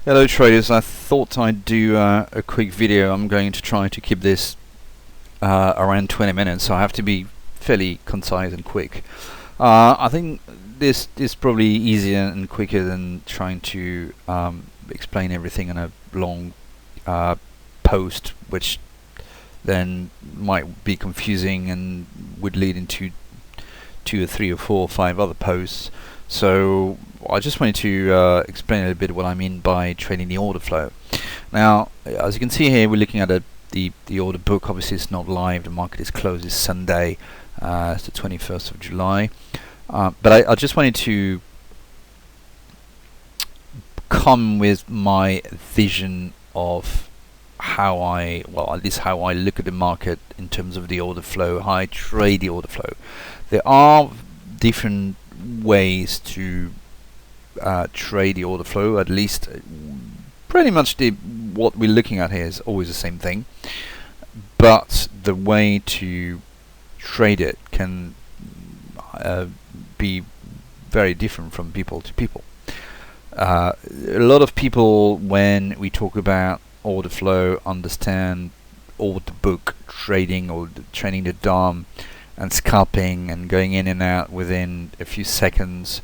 Hello traders, I thought I'd do a quick video. I'm going to try to keep this around 20 minutes, so I have to be fairly concise and quick. I think this is probably easier and quicker than trying to explain everything in a long post, which then might be confusing and would lead into 2 or 3 or 4 or 5 other posts. So I just wanted to explain a little bit what I mean by trading the order flow. Now, as you can see here, we're looking at the order book. Obviously, it's not live. The market is closed this Sunday. It's the 21st of July. But I just wanted to come with my vision of how at least how I look at the market in terms of the order flow, how I trade the order flow. There are different ways to trade the order flow. At least pretty much what we're looking at here is always the same thing, but the way to trade it can be very different from people to people. A lot of people, when we talk about order flow, understand order book trading or trading the DOM and scalping and going in and out within a few seconds,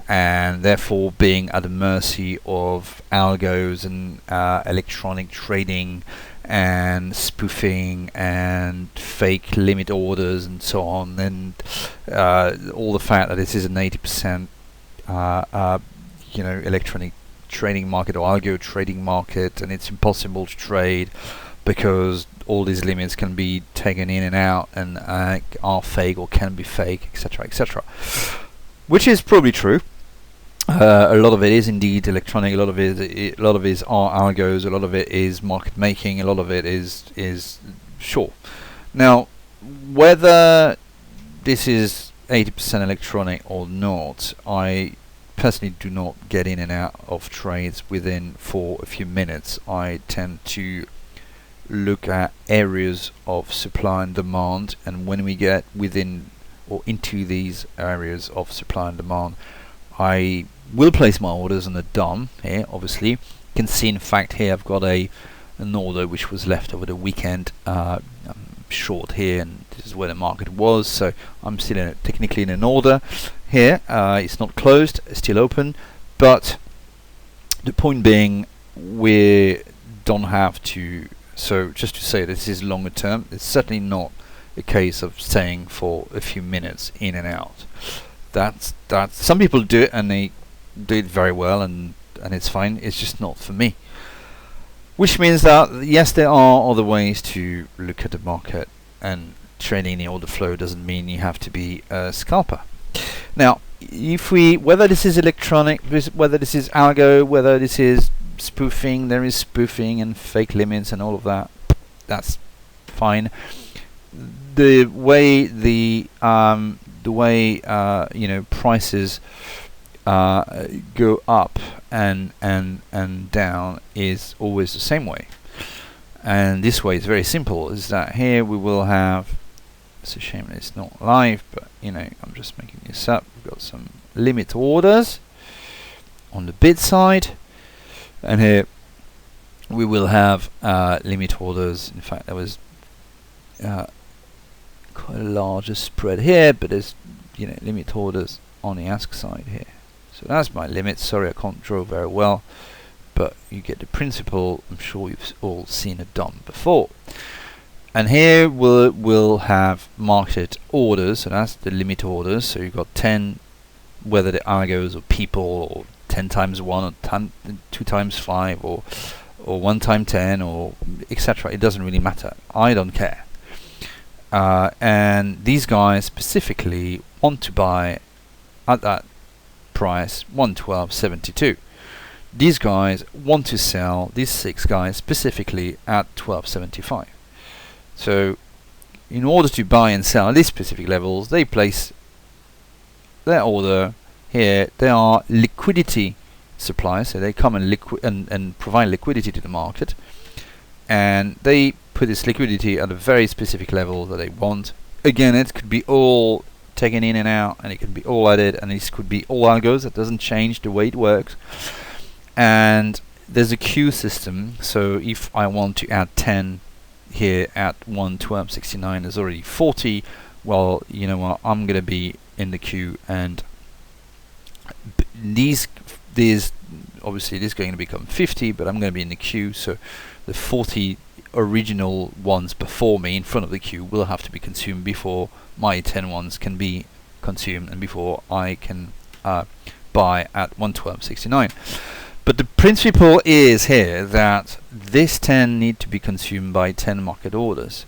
and therefore being at the mercy of algos and electronic trading and spoofing and fake limit orders and so on, and all the fact that this is an 80% electronic trading market or algo trading market, and it's impossible to trade because all these limits can be taken in and out and are fake or can be fake, etc., etc. Which is probably true. A lot of it is indeed electronic. A lot of it are algos. A lot of it is market making. A lot of it is sure. Now, whether this is 80% electronic or not, I personally do not get in and out of trades within for a few minutes. I tend to look at areas of supply and demand, and when we get within or into these areas of supply and demand, I will place my orders on the DOM here. Obviously, you can see in fact here I've got an order which was left over the weekend. I'm short here, and this is where the market was, so I'm still technically in an order here. It's not closed, it's still open, but the point being, we don't have to. So just to say this is longer term, it's certainly not a case of staying for a few minutes in and out. That's some people do it and they do it very well, and it's fine. It's just not for me. Which means that yes, there are other ways to look at the market, and trading the order flow doesn't mean you have to be a scalper. Now, whether this is electronic, whether this is algo, whether this is spoofing, there is spoofing and fake limits and all of that. That's fine. The way prices go up and down is always the same way. And this way is very simple. Is that here we will have. It's a shame it's not live, but I'm just making this up. We've got some limit orders on the bid side. And here we will have limit orders. In fact, there was quite a larger spread here, but there's limit orders on the ask side here. So that's my limit. Sorry, I can't draw very well, but you get the principle. I'm sure you've all seen it done before. And here we'll have market orders, so that's the limit orders. So you've got 10, whether they're algos or people, or 10 times 1 or 2 times 5 or 1 times 10 or etc. It doesn't really matter. I don't care. And these guys specifically want to buy at that price 112.72. These guys want to sell, these 6 guys specifically, at 12.75. So in order to buy and sell at these specific levels, they place their order. Here they are liquidity suppliers, so they come and provide liquidity to the market, and they put this liquidity at a very specific level that they want. Again, it could be all taken in and out, and it could be all added, and this could be all algos. That doesn't change the way it works. And there's a queue system. So if I want to add 10 here at 1:12:69, there's already 40. Well, you know what? I'm gonna be in the queue, and these obviously this is going to become 50, but I'm going to be in the queue, so the 40 original ones before me in front of the queue will have to be consumed before my 10 ones can be consumed and before I can buy at 1:12:69. But the principle is here that this 10 need to be consumed by 10 market orders,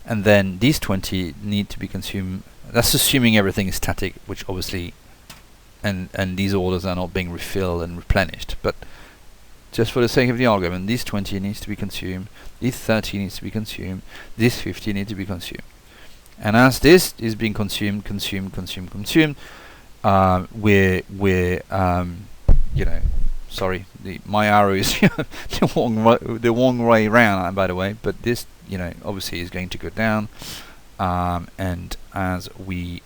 and then these 20 need to be consumed. That's assuming everything is static, which obviously and these orders are not being refilled and replenished. But just for the sake of the argument, these 20 needs to be consumed, these 30 needs to be consumed, these 50 need to be consumed. And as this is being consumed, we're you know, sorry, my arrow is the wrong way around, by the way. But this, you know, obviously is going to go down, and as we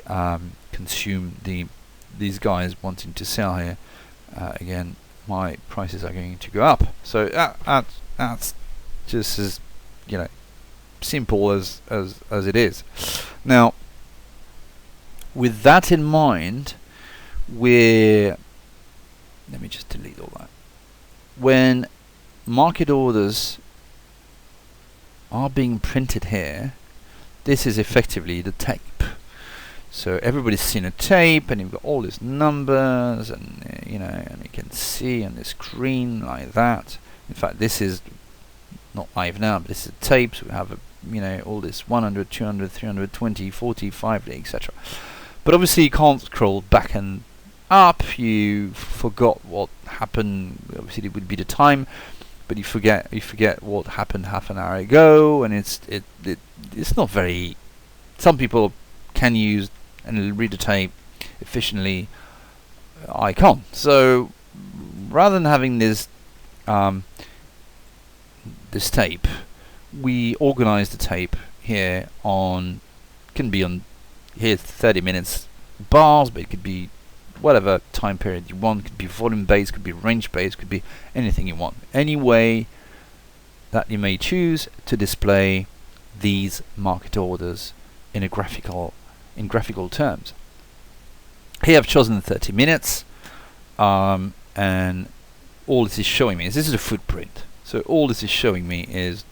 consume these guys wanting to sell here, again, my prices are going to go up. So that's just as, you know, simple as it is. Now, with that in mind, let me just delete all that. When market orders are being printed here, this is effectively the tape. So everybody's seen a tape, and you've got all these numbers, and you know, and you can see on the screen like that. In fact, this is not live now, but this is tapes. We have you know, all this 100, 200, 320, 40, 50, etc. But obviously you can't scroll back and up. You forgot what happened. Obviously it would be the time, but you forget what happened half an hour ago, and it's not very. Some people can use and read the tape efficiently. I can't. So rather than having this this tape, we organize the tape here on, can be on here 30 minutes bars, but it could be whatever time period you want. It could be volume based, could be range based, could be anything you want. Any way that you may choose to display these market orders in graphical terms. Here I've chosen 30 minutes, and all this is showing me is this is a footprint. So all this is showing me is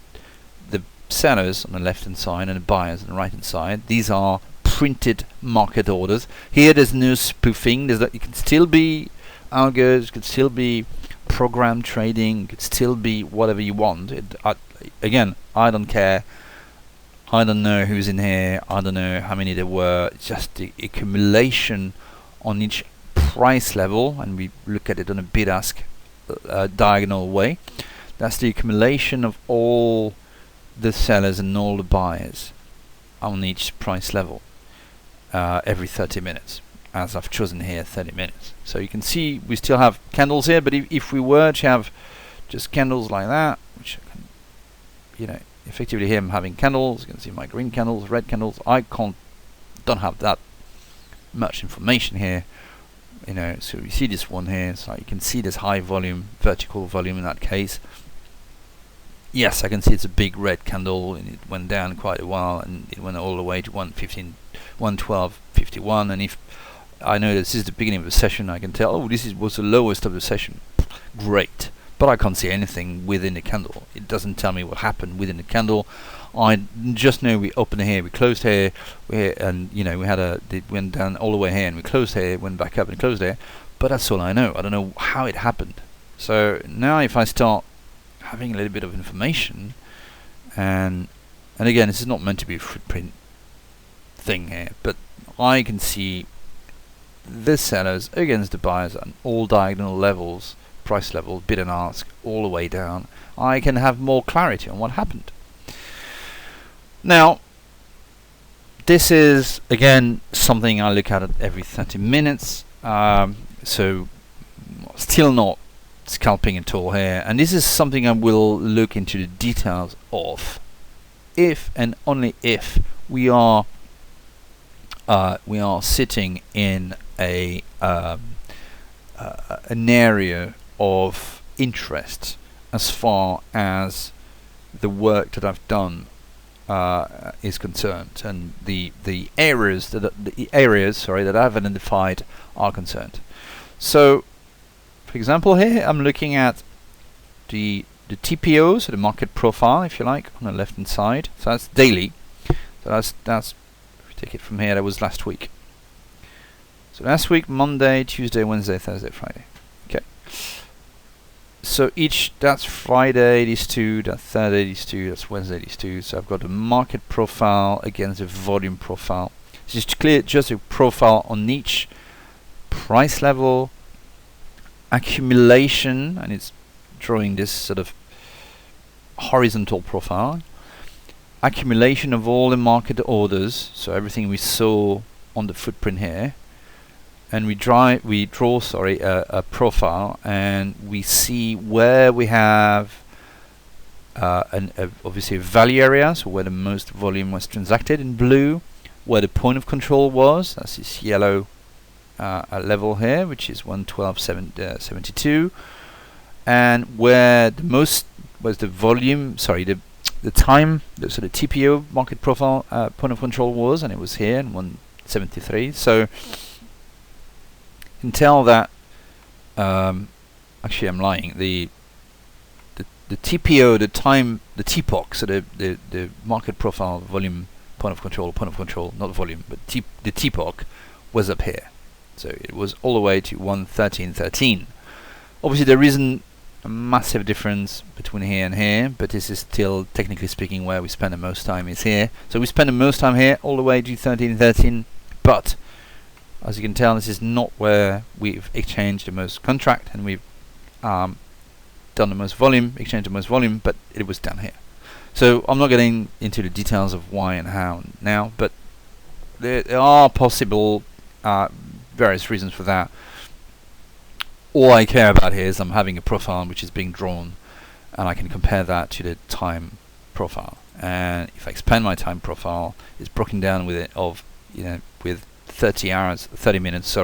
the sellers on the left hand side and the buyers on the right hand side. These are printed market orders. Here there's no spoofing. It can still be algos, it could still be program trading, it could still be whatever you want. Again, I don't care. I don't know who's in here. I don't know how many there were. It's just the accumulation on each price level, and we look at it on a bid-ask diagonal way. That's the accumulation of all the sellers and all the buyers on each price level every 30 minutes, as I've chosen here 30 minutes. So you can see we still have candles here, but if we were to have just candles like that, which I can, you know, effectively here I'm having candles. You can see my green candles, red candles. Don't have that much information here, you know. So you see this one here, so you can see this high volume, vertical volume in that case. Yes, I can see it's a big red candle, and it went down quite a while, and it went all the way to 115, 112.51. And if I know this is the beginning of the session, I can tell, oh, was the lowest of the session. Great. But I can't see anything within the candle. It doesn't tell me what happened within the candle. I just know we opened here, we closed here, and you know, it went down all the way here, and we closed here, went back up and closed there. But that's all I know. I don't know how it happened. So now if I start having a little bit of information, and again, this is not meant to be a footprint thing here, but I can see the sellers against the buyers on all diagonal levels, price level, bid and ask, all the way down. I can have more clarity on what happened. Now, this is again something I look at every 30 minutes. So still not scalping at all here, and this is something I will look into the details of if and only if we are sitting in an area of interest as far as the work that I've done is concerned, and the areas that I've identified are concerned. So, for example, here I'm looking at the TPO, so the market profile, if you like, on the left hand side. So that's daily. So that's if we take it from here, that was last week. So last week, Monday, Tuesday, Wednesday, Thursday, Friday. Okay. So that's Friday, these two, that's Thursday, these two, that's Wednesday, these two. So I've got the market profile against the volume profile. Just to clear, just a profile on each price level, accumulation, and it's drawing this sort of horizontal profile. Accumulation of all the market orders, so everything we saw on the footprint here. And we draw a profile, and we see where we have obviously a value area, so where the most volume was transacted in blue, where the point of control was, that's this yellow level here, which is 112.72, and where the most was the volume, the time, so the TPO market profile point of control was, and it was here in 173. So you can tell that actually I'm lying. The TPO, the TPOC, so the market profile volume point of control, not volume, but the TPOC was up here. So it was all the way to 113.13. Obviously there isn't a massive difference between here and here, but this is still, technically speaking, where we spend the most time is here. So we spend the most time here all the way to 13.13, but as you can tell, this is not where we've exchanged the most contract, and we've done the most volume, exchanged the most volume, but it was down here. So I'm not getting into the details of why and how now, but there are possible various reasons for that. All I care about here is I'm having a profile which is being drawn, and I can compare that to the time profile. And if I expand my time profile, it's broken down with with 30 minutes,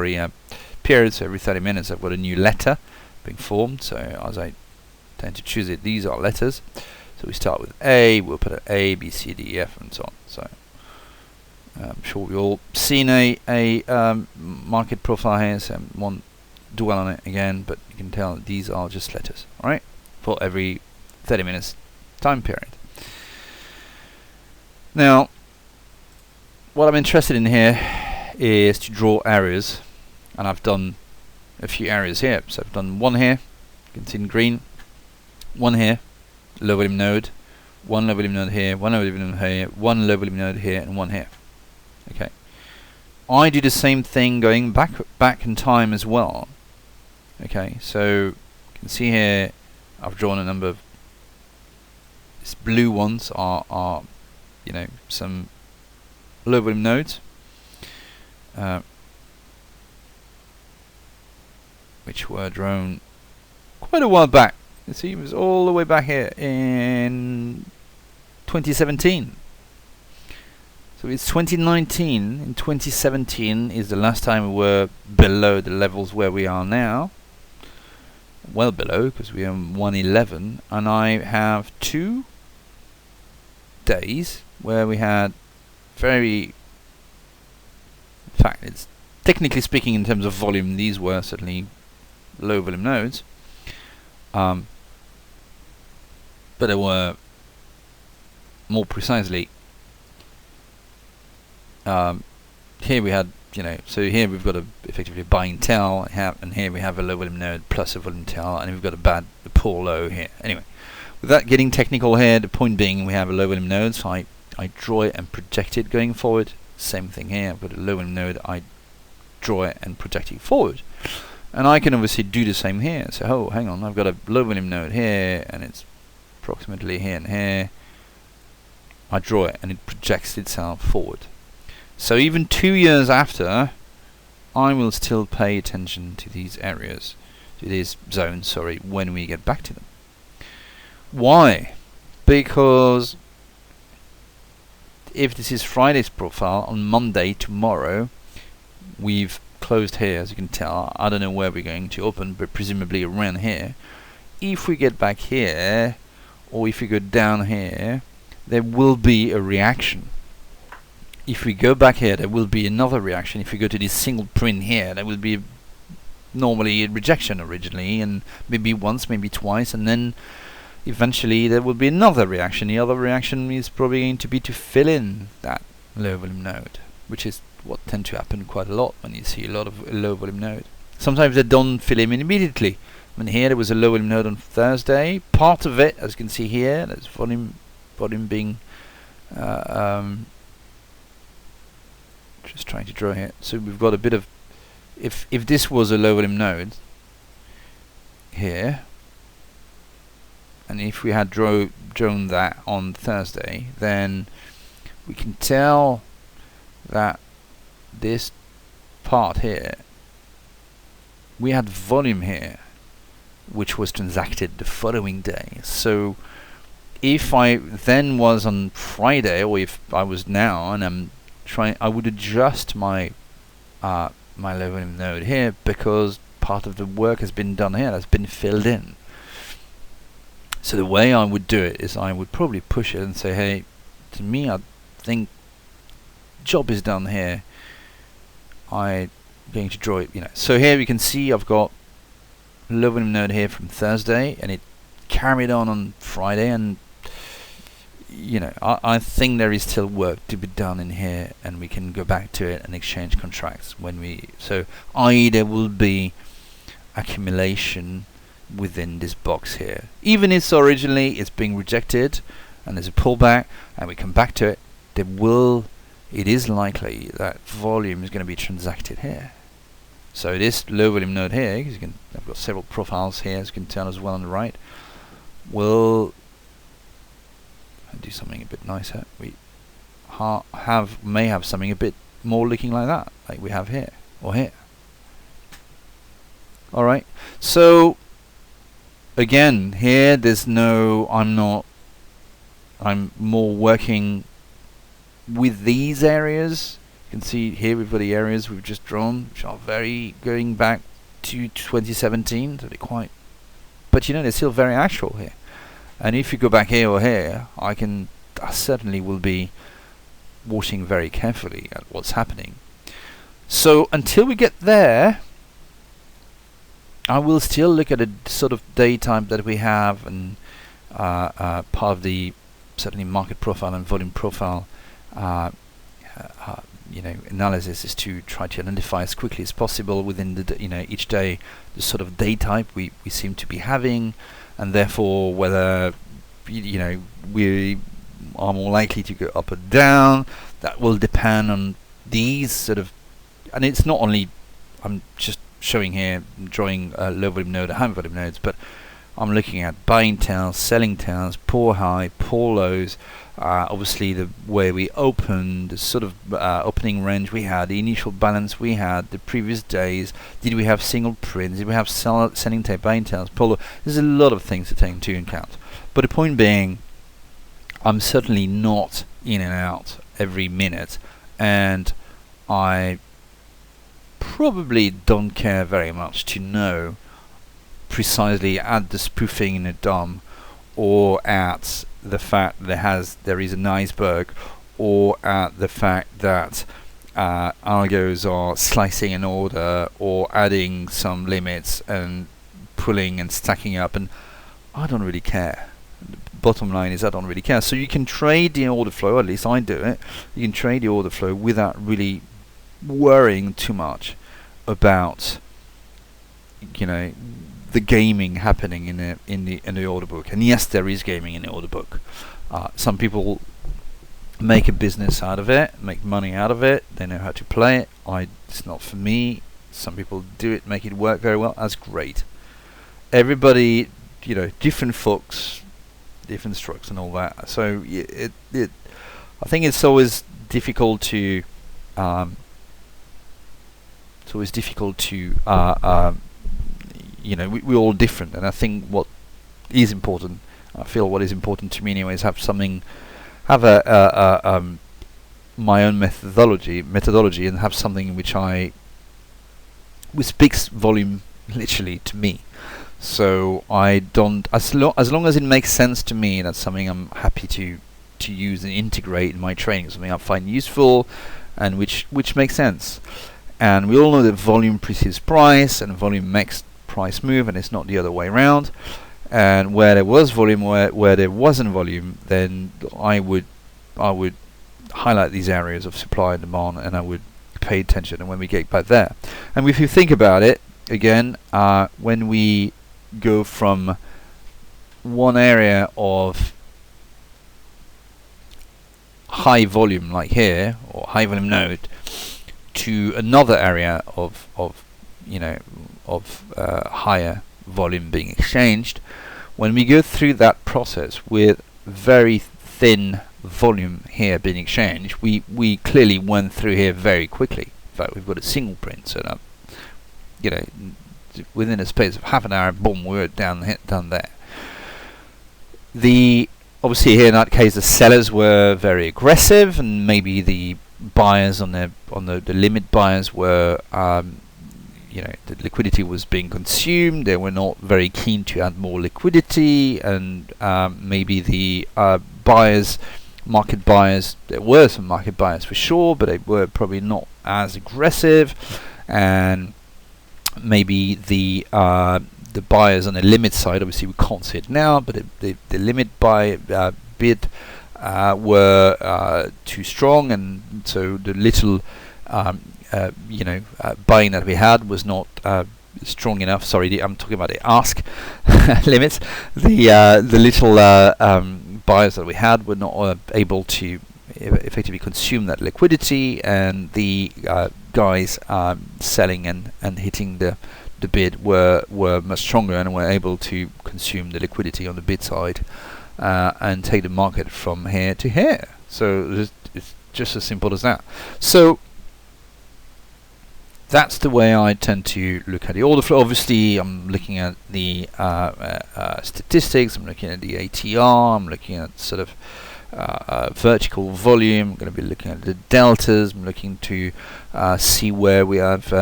periods. So every 30 minutes I've got a new letter being formed. So as I tend to choose it, these are letters. So we start with A, we'll put an A, B, C, D, E, F, and so on. So I'm sure we've all seen a market profile here, so I won't dwell on it again, but you can tell that these are just letters, alright, for every 30 minutes time period. Now, what I'm interested in here is to draw areas, and I've done a few areas here. So I've done one here, you can see in green, one here, low volume node, one low volume node here, one low volume node here, one low volume node here, and one here. Okay, I do the same thing going back in time as well. Okay, so you can see here I've drawn a number of these blue ones are some low volume nodes, which were drawn quite a while back. You see, it was all the way back here in 2017. So it's 2019. In 2017 is the last time we were below the levels where we are now. Well below, because we are 111, and I have 2 days where we had in fact, it's technically speaking, in terms of volume, these were certainly low volume nodes, but they were more precisely here we had, so here we've got effectively a buying tail, and here we have a low volume node plus a volume tail, and we've got a poor low here. Anyway, without getting technical here, the point being we have a low volume node, so I draw it and project it going forward. Same thing here, I've got a low volume node, I draw it and project it forward. And I can obviously do the same here. So, oh, hang on, I've got a low volume node here, and it's approximately here and here. I draw it and it projects itself forward. So even 2 years after, I will still pay attention to these areas, to these zones, when we get back to them. Why? Because if this is Friday's profile, on Monday, tomorrow, we've closed here, as you can tell. I don't know where we're going to open, but presumably around here. if we get back here, or if we go down here, there will be a reaction. If we go back here, there will be another reaction. If we go to this single print here, there will be normally a rejection originally, and maybe once, maybe twice, and then eventually there will be another reaction. The other reaction is probably going to be to fill in that low volume node, which is what tends to happen quite a lot when you see a lot of low volume node. Sometimes they don't fill in immediately. I mean, here there was a low volume node on Thursday. Part of it, as you can see here, there's volume being just trying to draw here. So we've got a bit of, if this was a low volume node here, and if we had drawn that on Thursday, then we can tell that this part here, we had volume here, which was transacted the following day. So if I then was on Friday, or if I was now, and I'm trying, I would adjust my my low volume node here, because part of the work has been done here, that's been filled in. So the way I would do it is I would probably push it and say, hey, to me, I think job is done here. I'm going to draw it, So here we can see I've got low volume node here from Thursday, and it carried on Friday, and I think there is still work to be done in here, and we can go back to it and exchange contracts when we. So i.e. there will be accumulation within this box here, even if originally it's being rejected and there's a pullback and we come back to it, it is likely that volume is going to be transacted here. So this low volume node here, I've got several profiles here, as you can tell as well on the right, will do something a bit nicer. We may have something a bit more looking like that, like we have here or here. All right. So again, here there's no. I'm more working with these areas. You can see here we've got the areas we've just drawn, which are going back to 2017. So they're quite, but they're still very actual here. And if you go back here or here, I certainly will be watching very carefully at what's happening. So until we get there, I will still look at a sort of day type that we have, and part of the certainly market profile and volume profile analysis is to try to identify as quickly as possible within the each day the sort of day type we seem to be having, and therefore whether we are more likely to go up or down. That will depend on these sort of, and it's not only, I'm just showing here, drawing a low volume node, high volume nodes, but I'm looking at buying tails, selling tails, poor high, poor lows, obviously the way we opened, the sort of opening range we had, the initial balance we had, the previous days, did we have single prints, did we have selling tail, buying tails, poor low. There's a lot of things to take into account. But the point being, I'm certainly not in and out every minute, and I probably don't care very much to know precisely at the spoofing in a DOM, or at the fact there is an iceberg, or at the fact that algos are slicing an order or adding some limits and pulling and stacking up, and I don't really care. The bottom line is I don't really care. So you can trade the order flow, at least I do it. You can trade the order flow without really worrying too much about the gaming happening in the order book. And yes, there is gaming in the order book. Some people make a business out of it, make money out of it. They know how to play it. It's not for me. Some people do it, make it work very well. That's great. Everybody, different folks, different strokes, and all that. So I think it's always difficult to. We're all different, and I think what is important, I feel what is important to me anyway, is have my own methodology, and have something which speaks volume literally to me. So I don't, as long as it makes sense to me, that's something I'm happy to use and integrate in my training, something I find useful and which makes sense. And we all know that volume precedes price and volume makes price move, and it's not the other way around. And where there was volume, where there wasn't volume, then I would highlight these areas of supply and demand, and I would pay attention. And when we get back there, and if you think about it again, when we go from one area of high volume like here, or high volume node, to another area of higher volume being exchanged, when we go through that process with very thin volume here being exchanged, we clearly went through here very quickly. In fact, we've got a single print set up, within a space of half an hour, boom, we're done there. Obviously here in that case the sellers were very aggressive, and maybe the buyers on the limit buyers were the liquidity was being consumed. They were not very keen to add more liquidity, and maybe the market buyers, there were some market buyers for sure, but they were probably not as aggressive. And maybe the buyers on the limit side, obviously we can't see it now, but the limit buy bid were too strong, and so the little buying that we had was not strong enough. Sorry, I'm talking about the ask limits. The little buyers that we had were not able to effectively consume that liquidity, and the guys selling and hitting the bid were much stronger and were able to consume the liquidity on the bid side and take the market from here to here. So it's just as simple as that. So that's the way I tend to look at the order flow. Obviously, I'm looking at the statistics, I'm looking at the ATR, I'm looking at sort of vertical volume. I'm going to be looking at the deltas. I'm looking to see where we have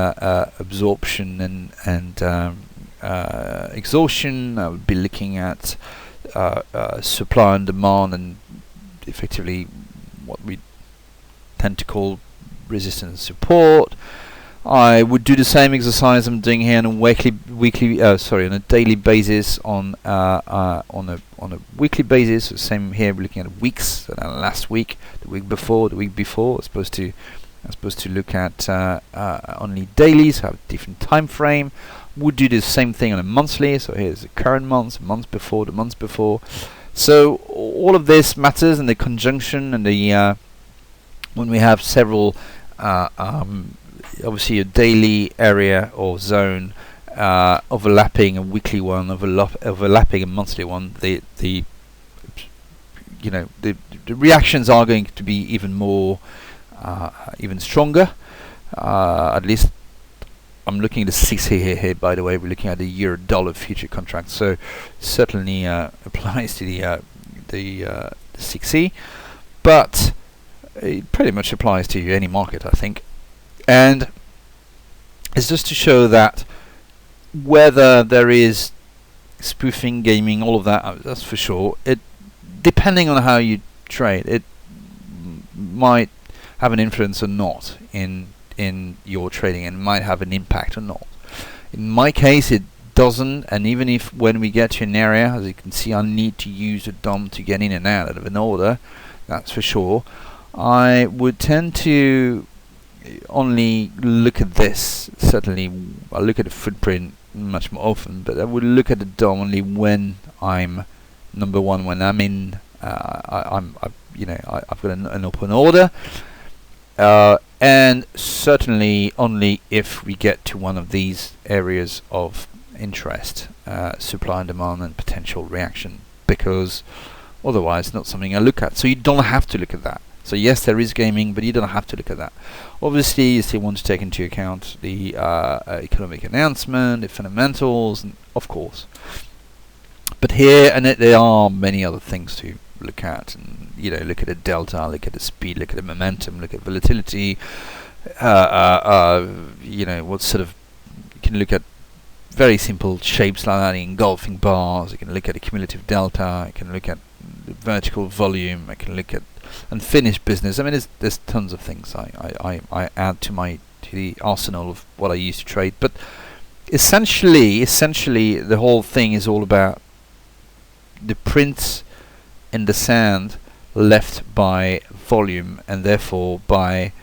absorption and exhaustion. I would be looking at supply and demand, and effectively what we tend to call resistance and support. I would do the same exercise I'm doing here on a daily basis, on a weekly basis. So same here, we're looking at weeks. So last week, the week before. I'm supposed to look at only dailies, have a different time frame. Would do the same thing on a monthly. So here's the current month, the month before, the months before. So all of this matters, and the conjunction and the when we have several. Obviously a daily area or zone overlapping a weekly one, overlapping a monthly one, the reactions are going to be even more even stronger. At least I'm looking at the 6E here, by the way. We're looking at the euro-dollar future contract, so certainly applies to the 6E, but it pretty much applies to any market, I think. And it's just to show that whether there is spoofing, gaming, all of that, that's for sure. It, depending on how you trade, it might have an influence or not in your trading, and might have an impact or not. In my case, it doesn't, and even if when we get to an area, as you can see, I need to use a DOM to get in and out of an order, that's for sure, I would tend to only look at this. Certainly I look at the footprint much more often, but I would look at the DOM only when I'm number one, when I'm in I've got an open order, and certainly only if we get to one of these areas of interest, supply and demand and potential reaction, because otherwise it's not something I look at. So you don't have to look at that. So yes, there is gaming, but you don't have to look at that. Obviously, you still want to take into account the economic announcement, the fundamentals, and of course. But here, and there are many other things to look at, and look at the delta, look at the speed, look at the momentum, look at volatility. What sort of, you can look at very simple shapes like that, engulfing bars. You can look at the cumulative delta. You can look at the vertical volume. I can look at unfinished business. I mean, there's tons of things I add to the arsenal of what I use to trade. But essentially, the whole thing is all about the prints in the sand left by volume and therefore by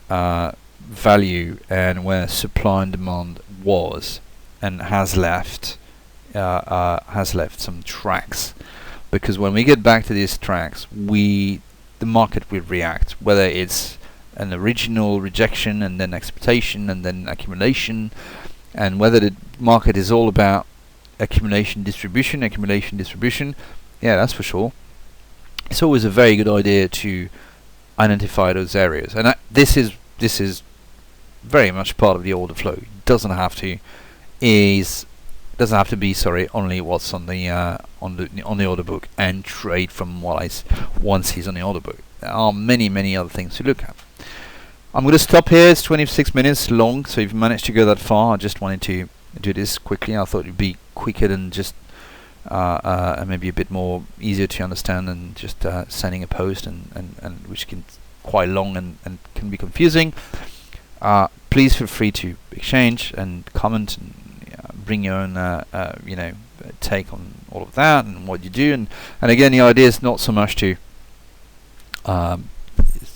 value, and where supply and demand was and has left some tracks. Because when we get back to these tracks, the market will react, whether it's an original rejection and then expectation and then accumulation, and whether the market is all about accumulation distribution. Yeah, that's for sure. It's always a very good idea to identify those areas, and this is very much part of the order flow. It doesn't have to be only what's on the order book and trade from what one sees on the order book. There are many other things to look at. I'm going to stop here. It's 26 minutes long, so if you managed to go that far, I just wanted to do this quickly. I thought it'd be quicker than just and maybe a bit more easier to understand than just sending a post, and which can quite long and can be confusing. Please feel free to exchange and comment and bring your own take on all of that and what you do. And again, the idea is not so much to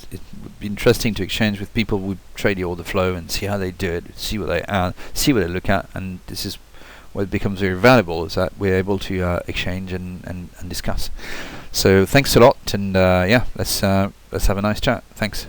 it would be interesting to exchange with people who trade the order flow and see how they do it, see what they look at, and this is what becomes very valuable, is that we're able to exchange and discuss. So thanks a lot, and let's have a nice chat. Thanks.